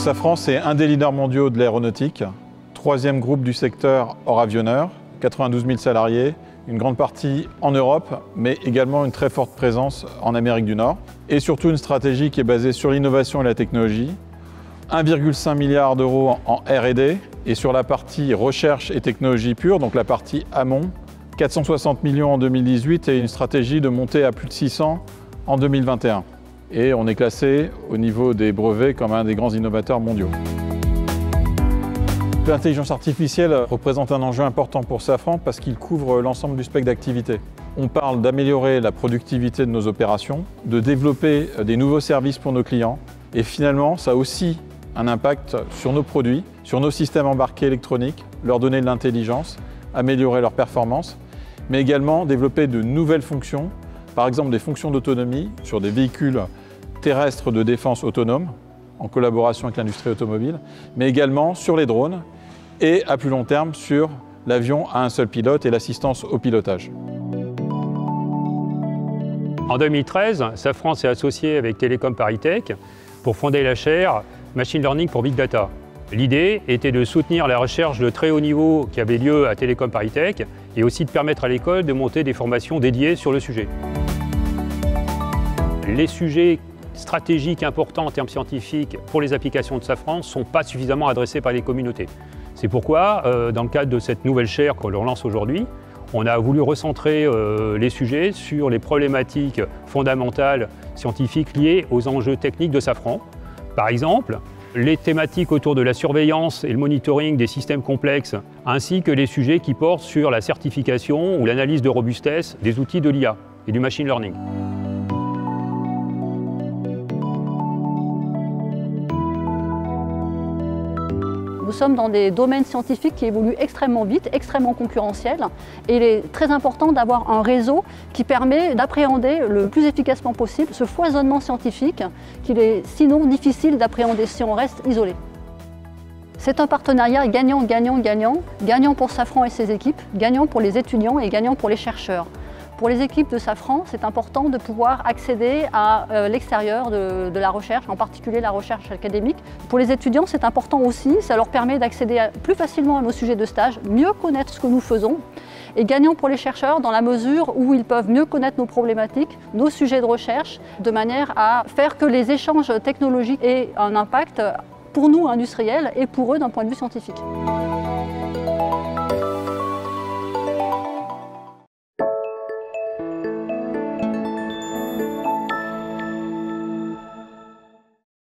Safran, c'est un des leaders mondiaux de l'aéronautique, troisième groupe du secteur hors avionneur, 92 000 salariés, une grande partie en Europe, mais également une très forte présence en Amérique du Nord. Et surtout une stratégie qui est basée sur l'innovation et la technologie. 1,5 milliard d'euros en R&D et sur la partie recherche et technologie pure, donc la partie amont, 460 millions en 2018 et une stratégie de monter à plus de 600 en 2021. Et on est classé au niveau des brevets comme un des grands innovateurs mondiaux. L'intelligence artificielle représente un enjeu important pour Safran parce qu'il couvre l'ensemble du spectre d'activité. On parle d'améliorer la productivité de nos opérations, de développer des nouveaux services pour nos clients et finalement, ça a aussi un impact sur nos produits, sur nos systèmes embarqués électroniques, leur donner de l'intelligence, améliorer leur performance, mais également développer de nouvelles fonctions, par exemple des fonctions d'autonomie sur des véhicules terrestres de défense autonomes, en collaboration avec l'industrie automobile, mais également sur les drones et à plus long terme sur l'avion à un seul pilote et l'assistance au pilotage. En 2013, Safran s'est associé avec Télécom ParisTech pour fonder la chaire Machine Learning pour Big Data. L'idée était de soutenir la recherche de très haut niveau qui avait lieu à Télécom ParisTech et aussi de permettre à l'école de monter des formations dédiées sur le sujet. Les sujets stratégiques importants en termes scientifiques pour les applications de Safran ne sont pas suffisamment adressés par les communautés. C'est pourquoi, dans le cadre de cette nouvelle chaire qu'on lance aujourd'hui, on a voulu recentrer les sujets sur les problématiques fondamentales scientifiques liées aux enjeux techniques de Safran. Par exemple, les thématiques autour de la surveillance et le monitoring des systèmes complexes, ainsi que les sujets qui portent sur la certification ou l'analyse de robustesse des outils de l'IA et du machine learning. Nous sommes dans des domaines scientifiques qui évoluent extrêmement vite, extrêmement concurrentiels. Et il est très important d'avoir un réseau qui permet d'appréhender le plus efficacement possible ce foisonnement scientifique qu'il est sinon difficile d'appréhender si on reste isolé. C'est un partenariat gagnant-gagnant-gagnant, gagnant pour Safran et ses équipes, gagnant pour les étudiants et gagnant pour les chercheurs. Pour les équipes de Safran, c'est important de pouvoir accéder à l'extérieur de la recherche, en particulier la recherche académique. Pour les étudiants, c'est important aussi, ça leur permet d'accéder plus facilement à nos sujets de stage, mieux connaître ce que nous faisons. Et gagnant pour les chercheurs dans la mesure où ils peuvent mieux connaître nos problématiques, nos sujets de recherche, de manière à faire que les échanges technologiques aient un impact pour nous industriels et pour eux d'un point de vue scientifique.